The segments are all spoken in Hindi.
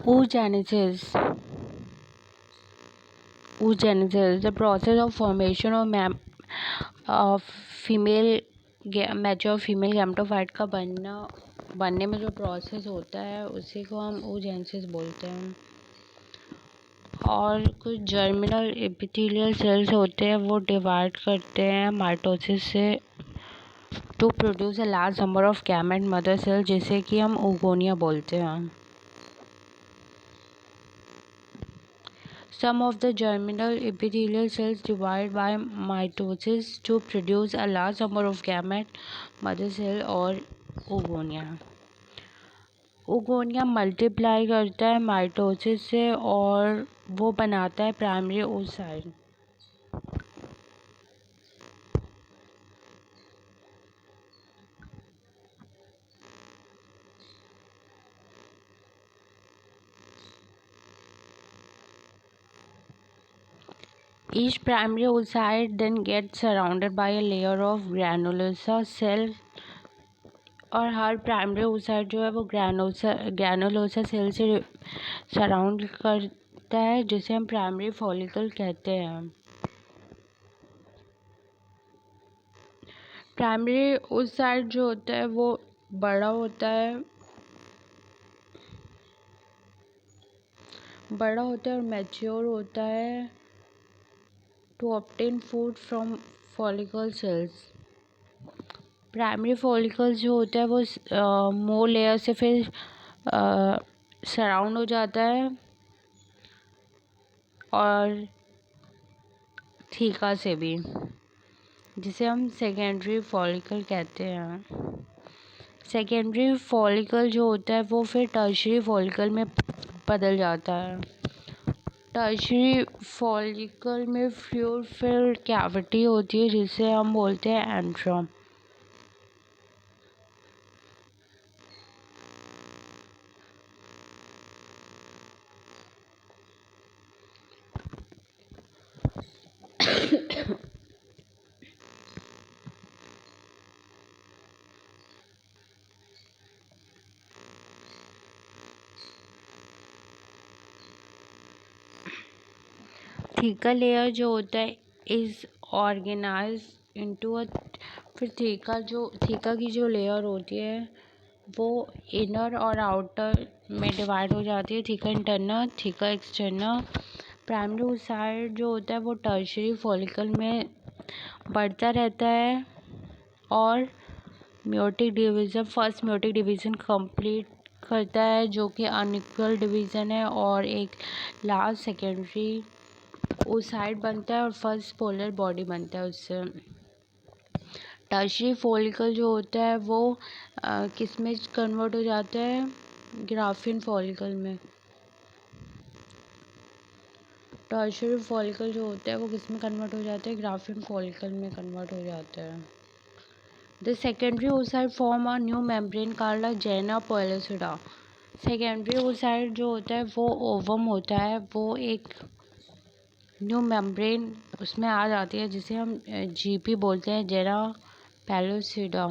Oogenesis. Oogenesis, the process of formation of female mature female gametophyte का बनने में जो प्रोसेस होता है उसी को हम oogenesis बोलते हैं। और कुछ जर्मिनल एपिथेलियल सेल्स होते हैं, वो डिवाइड करते हैं माइटोसिस से to produce a large number of gamete mother cell, जिसे कि हम oogonia बोलते हैं। Some of the germinal epithelial cells divide by mitosis to produce a large number of gamete mother cell और oogonia। oogonia मल्टीप्लाई करता है माइटोसिस से और वो बनाता है primary oocyte। Each primary oocyte then gets surrounded by a layer of granulosa cell और हर प्राइमरी oocyte जो है वो ग्रैनुलोसा सेल से सराउंड करता है, जिसे हम प्राइमरी फॉलिकल कहते हैं। प्राइमरी oocyte जो होता है वो बड़ा होता है और मैच्योर होता है to obtain food from follicle cells. Primary follicles जो होता है वो मोर लेयर से फिर सराउंड हो जाता है और थीका से भी, जिसे हम सेकेंडरी फॉलिकल कहते हैं। सेकेंडरी फॉलिकल जो होता है वो फिर टर्शियरी फॉलिकल में बदल जाता है। टर्शियरी फॉलिकल में फ्लूइड फिल्ड कैविटी होती है, जिसे हम बोलते हैं एंट्रम। थीका लेयर जो होता है इज ऑर्गेनाइज इनटू अ फिर थीका की जो लेयर होती है वो इनर और आउटर में डिवाइड हो जाती है। Theca internal, theca external. Primary oocyte जो होता है वो टर्शियरी फॉलिकल में बढ़ता रहता है और फर्स्ट म्योटिक डिवीज़न कंप्लीट करता है, जो कि अनइक्वल डिवीज़न है, और एक लास्ट सेकेंडरी oocyte बनता है और फर्स्ट पोलर बॉडी बनता है उससे। टर्शियरी फॉलिकल जो होता है वो किस में कन्वर्ट हो जाता है? ग्राफिन फॉलिकल में। टर्शियरी फॉलिकल जो होता है वो किस में कन्वर्ट हो जाता है? ग्राफिन फॉलिकल में कन्वर्ट हो जाता है। The secondary oocyte form a new membrane called a zona pellucida. Secondary oocyte जो होता है वो ओवम होता है, वो एक न्यू मेम्ब्रेन उसमें आ जाती है, जिसे हम जीपी बोलते हैं, जेना पेलिसिडा।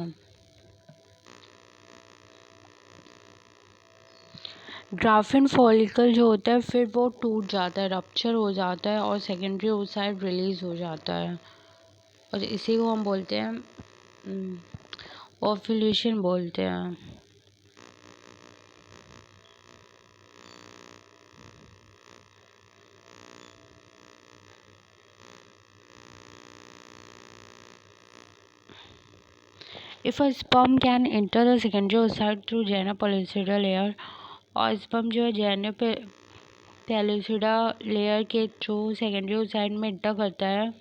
ग्राफिन फॉलिकल जो होता है फिर वो टूट जाता है, रप्चर हो जाता है और सेकेंडरी oocyte रिलीज हो जाता है, और इसी को हम बोलते हैं ओव्यूलेशन बोलते हैं। If a sperm can enter the secondary oocyte through Jenna pellucida layer, और स्पर्म जो है जेना पेलिसिडा लेयर के थ्रू सेकेंडरी oocyte में इंटर करता है,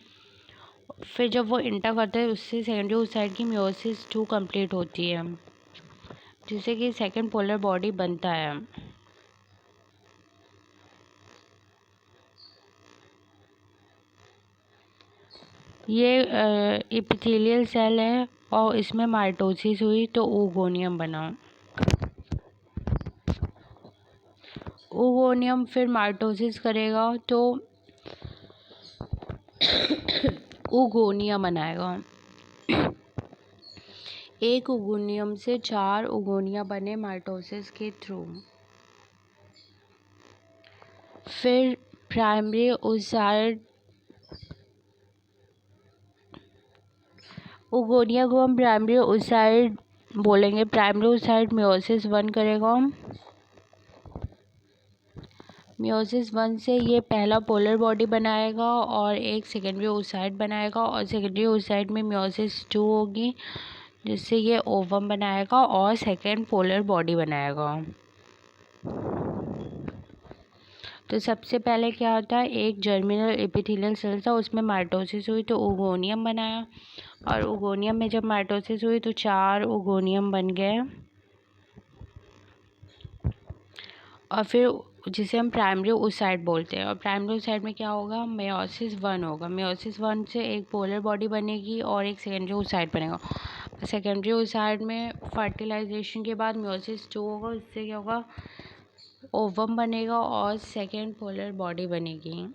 फिर जब वो इंटर करता है उससे सेकेंडरी oocyte की मियोसिस 2 कंप्लीट होती है, जिससे कि सेकेंड पोलर बॉडी बनता है। ये एपिथेलियल सेल है और इसमें माइटोसिस हुई तो oogonia बना। oogonia फिर माइटोसिस करेगा तो oogonia बनाएगा। एक oogonia से 4 oogonia बने माइटोसिस के थ्रू। फिर प्राइमरी ओसाइड ओगोनिया को हम प्राइमरी ओसाइड बोलेंगे। प्राइमरी ओसाइड मियोसिस 1 करेगा। मियोसिस 1 से ये पहला पोलर बॉडी बनाएगा और एक सेकेंडरी ओसाइड बनाएगा, और सेकेंडरी ओसाइड में मियोसिस 2 होगी जिससे ये ओवम बनाएगा और सेकेंड पोलर बॉडी बनाएगा। तो सबसे पहले क्या होता है, एक जर्मिनल एपिथेलियल सेल था, उसमें माइटोसिस हुई तो ओगोनियम बनाया, और ओगोनियम में जब माइटोसिस हुई तो 4 ओगोनियम बन गए, और फिर जिसे हम प्राइमरी ओसाइड बोलते हैं। और प्राइमरी ओसाइड में क्या होगा, मेयोसिस 1 होगा। मेयोसिस 1 से एक पोलर बॉडी बनेगी और एक सेकेंडरी ओसाइड बनेगा। सेकेंडरी ओसाइड में फर्टिलाइजेशन के बाद मेयोसिस 2 होगा, इससे क्या होगा, ओवम बनेगा और सेकेंड पोलर बॉडी बनेगी।